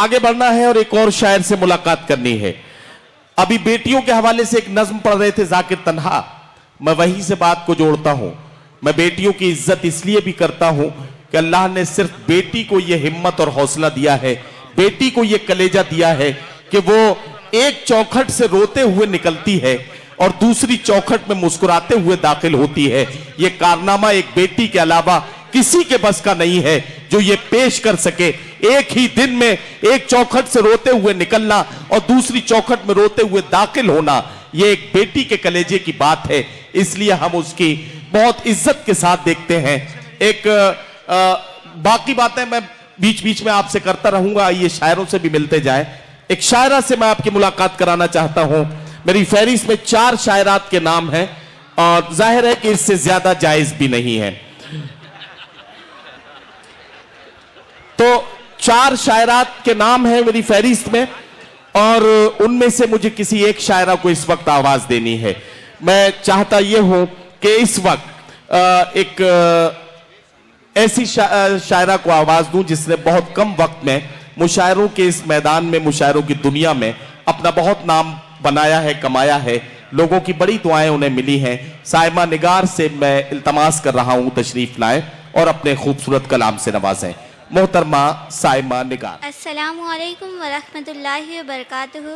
आगे बढ़ना है और एक और शायर से मुलाकात करनी है। अभी बेटियों के हवाले से एक नज्म पढ़ रहे थे जाकिर तन्हा, मैं वहीं से बात को जोड़ता हूं। मैं बेटियों की इज्जत इसलिए भी करता हूं कि अल्लाह ने सिर्फ बेटी को यह हिम्मत और हौसला दिया है, बेटी को यह कलेजा दिया है कि वो एक चौखट से रोते हुए निकलती है और दूसरी चौखट में मुस्कुराते हुए दाखिल होती है। यह कारनामा एक बेटी के अलावा किसी के बस का नहीं है जो ये पेश कर सके। एक ही दिन में एक चौखट से रोते हुए निकलना और दूसरी चौखट में रोते हुए दाखिल होना, ये एक बेटी के कलेजे की बात है। इसलिए हम उसकी बहुत इज्जत के साथ देखते हैं। बाकी बातें मैं बीच बीच में आपसे करता रहूंगा, ये शायरों से भी मिलते जाए। एक शायरा से मैं आपकी मुलाकात कराना चाहता हूं। मेरी फहरिस्त में 4 शायरात के नाम हैं और जाहिर है कि इससे ज्यादा जायज भी नहीं है। तो 4 शायरात के नाम हैं मेरी फहरिस्त में और उनमें से मुझे किसी एक शायरा को इस वक्त आवाज देनी है। मैं चाहता यह हूं कि इस वक्त एक ऐसी शायरा को आवाज दूं जिसने बहुत कम वक्त में मुशायरों के इस मैदान में, मुशायरों की दुनिया में अपना बहुत नाम बनाया है, कमाया है। लोगों की बड़ी दुआएं उन्हें मिली हैं। साइमा निगार से मैं इल्तमास कर रहा हूं तशरीफ लाएं और अपने खूबसूरत कलाम से नवाजें। मोहतरमा साइमा निगार। अस्सलामु अलैकुम वरहमतुल्लाहि वबरकातुहू।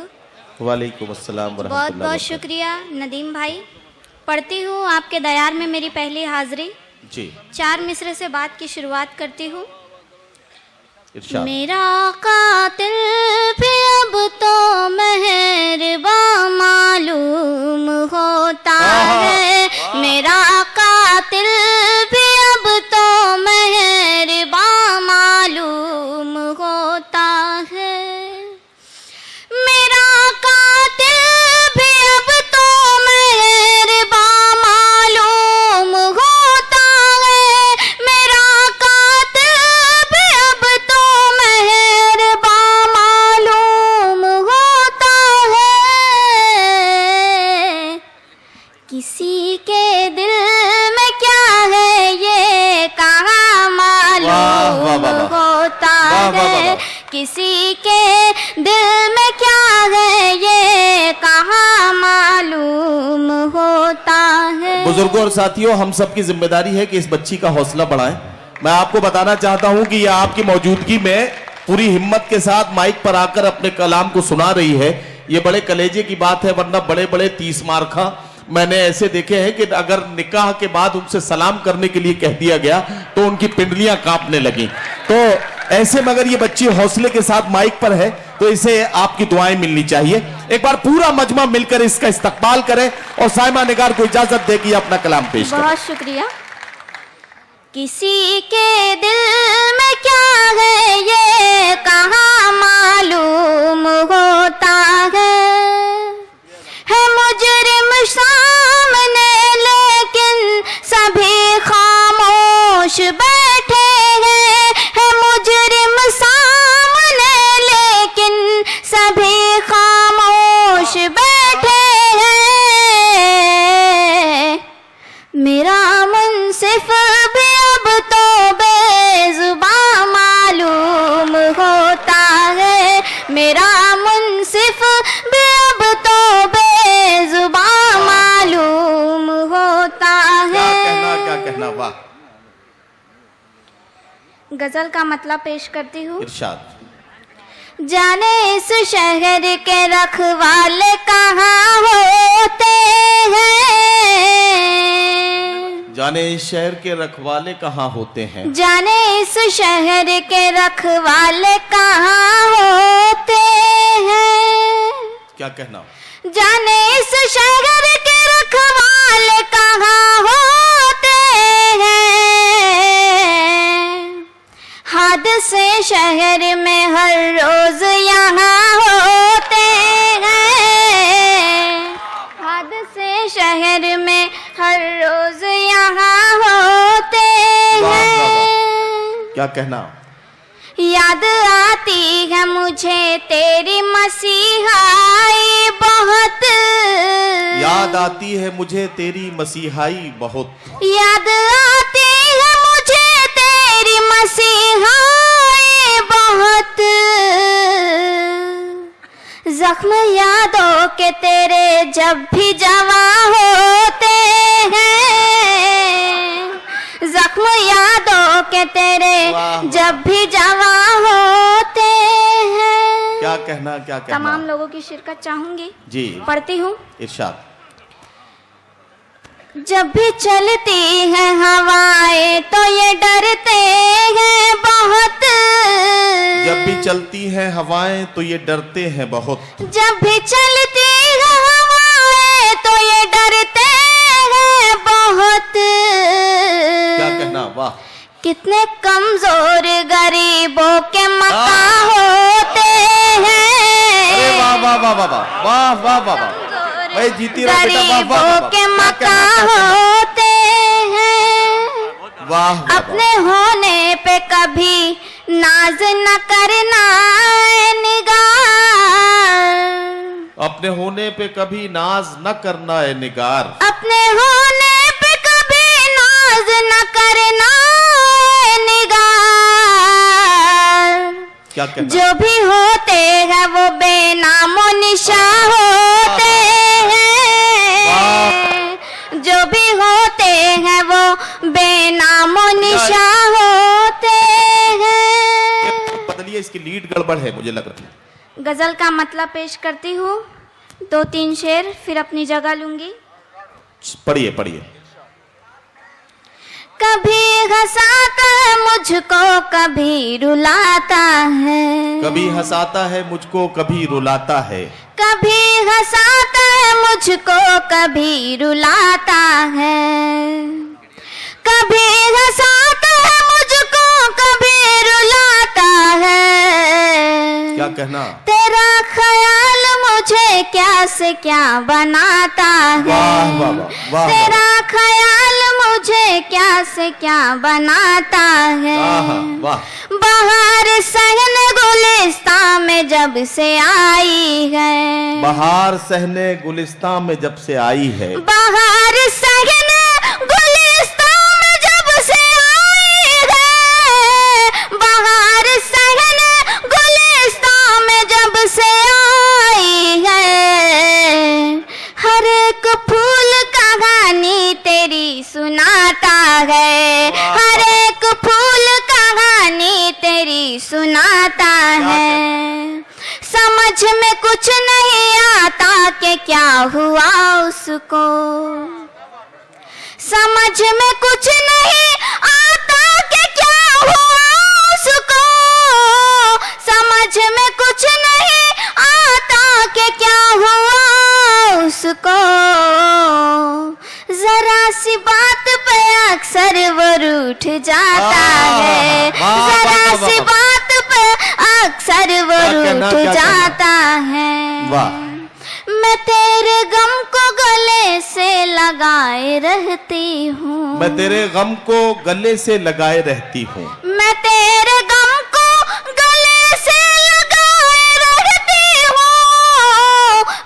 वालेकुम अस्सलाम वरहमतुल्लाहि। बहुत बहुत शुक्रिया नदीम भाई। पढ़ती हूँ आपके दयार में मेरी पहली हाजिरी जी। 4 मिसरे से बात की शुरुआत करती हूँ। मेरा कातिल भी अब तो मेहरबा मालूम होता है, मेरा कातिल भी अब तो मेहरबा मालूम होता है, मेरा कातिल भी अब तो मेहरबा मालूम होता है, मेरा कातिल भी अब तो मेहरबा मालूम होता है। किसी के दिल में क्या है ये कहाँ मालूम होता है, किसी के दिल में क्या है ये कहाँ मालूम होता है। बुजुर्गों और साथियों, हम सब की जिम्मेदारी है कि इस बच्ची का हौसला बढ़ाएं। मैं आपको बताना चाहता हूं कि यह आपकी मौजूदगी में पूरी हिम्मत के साथ माइक पर आकर अपने कलाम को सुना रही है। ये बड़े कलेजे की बात है, वरना बड़े बड़े 30 मार्खा मैंने ऐसे देखे हैं कि अगर निकाह के बाद उनसे सलाम करने के लिए कह दिया गया तो उनकी पिंडलियां कांपने लगी। तो ऐसे में अगर ये बच्ची हौसले के साथ माइक पर है तो इसे आपकी दुआएं मिलनी चाहिए। एक बार पूरा मजमा मिलकर इसका इस्तकबाल करें और साइमा निगार को इजाजत दे कि अपना कलाम पेश करें। बहुत शुक्रिया। किसी के दिल में क्या है ये कहाँ मालूम होता है मुजरिम सामने लेकिन सभी खामोश बैठे हैं, है मुजरिम सामने लेकिन सभी खामोश बैठे हैं, मेरा मुंसिफ भी अब तो बेजुबान मालूम होता है, मेरा मुंसिफ भी अब तो बेजुबान मालूम होता है। क्या कहना वाह। गजल का मतलब पेश करती हूँ। इरशाद। जाने इस शहर के रखवाले कहाँ होते हैं, जाने इस शहर के रखवाले कहाँ होते हैं, जाने इस शहर के रखवाले कहाँ होते हैं। क्या कहना। जाने इस शहर के रखवाले कहाँ होते हैं, हादसे शहर में हर रोज यहाँ होते हैं, हादसे शहर में हर रोज यहाँ होते हैं। क्या कहना। याद आती है मुझे तेरी मसीहाई बहुत, याद आती है मुझे तेरी मसीहाई बहुत, याद आती है मुझे तेरी मसीहाई बहुत, जख्म यादों के तेरे जब भी जवा होते हैं, जख्म यादों के तेरे वाह। जब भी जवा होते हैं। क्या कहना, क्या कहना। तमाम लोगों की शिरकत चाहूंगी, जी पढ़ती हूँ। इरशाद। जब भी चलती है हवाएं तो ये डरते हैं बहुत, जब भी चलती हैं हवाएं तो ये डरते हैं बहुत, जब भी चलती है हवाएं तो ये डरते हैं बहुत। क्या कहना, वाह। कितने कमजोर गरीबों के मक्का होते हैं, अरे वाह वाह वाह वाह वाह वाह वाह वाह वाह। भाई जीती रहा बेटा, वाह वाह वाह गरीबों के वाह। मक्का क्या कहना, होते हैं। वाह वाह अपने होने पे कभी नाज न करना है निगार, अपने होने पे कभी नाज न करना है निगार, अपने होने पे कभी नाज न करना है निगार। क्या कहना। जो भी होते हैं वो बेनामो निशा होते हैं, जो भी होते हैं वो बेनामो निशा होते हैं। बदलिए, इसकी लीड गड़बड़ है मुझे लग रहा है। गजल का मतलब पेश करती हूँ, 2-3 शेर फिर अपनी जगह लूंगी। पढ़िए पढ़िए। कभी हंसाता है मुझको कभी रुलाता है, कभी हंसाता है मुझको कभी रुलाता है, कभी हंसाता है मुझको कभी रुलाता है, कभी हंसाता है मुझको कभी रुलाता है। क्या कहना। तेरा ख्याल मुझे क्या से क्या बनाता है, वाह वाह वाह वाह। तेरा ख्याल मुझे क्या से क्या बनाता है। वाह। बाहर सहने गुलिस्तान में जब से आई है, बहार सहने गुलिस्तान में जब से आई है, बाहर सहने गुलिस्तान में जब से आई है, बाहर सहने गुलिस्तान में जब से आई है। हर एक फूल कहानी तेरी सुनाता है, हर एक फूल कहानी तेरी सुनाता है। समझ में कुछ नहीं आता कि क्या हुआ उसको, समझ में कुछ नहीं आता कि क्या हुआ उसको, समझ में कुछ नहीं आता कि क्या हुआ उसको। जरा सी बात पे अक्सर वो रूठ जाता है, जरा सी बात पे अक्सर वो रूठ जाता है। मैं तेरे गम को गले से लगाए रहती हूँ, मैं तेरे गम को गले से लगाए रहती हूँ, मैं तेरे गम को गले से लगाए रहती हूँ,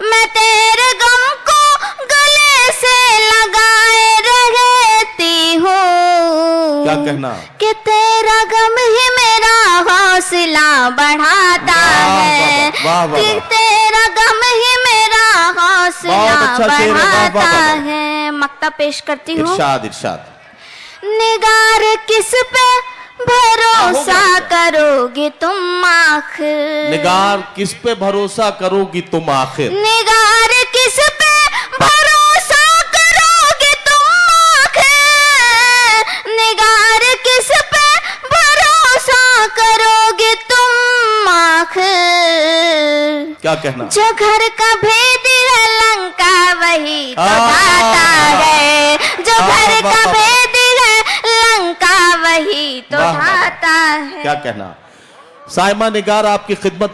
मैं तेरे गम को गले से लगाए रहती हूँ। क्या कहना कि तेरा गम ही मेरा हौसला बढ़ाता है, कि तेरा गम ही मेरा हौसला बढ़ाता है। मक्ता पेश करती हूँ। इरशाद इरशाद। निगार किस पे भरोसा करोगे तुम आखिर, निगार किस पे भरोसा करोगी तुम आखिर, निगार किस पे भरोसा करोगे तुम आखिर, निगार किस पे भरोसा करोगे तुम आखिर। क्या कहना। जो घर का भेद है लंका वही तो ढाता है, जो घर का भेद है लंका वही तो ढाता है। क्या कहना। साइमा निगार आपकी खिदमत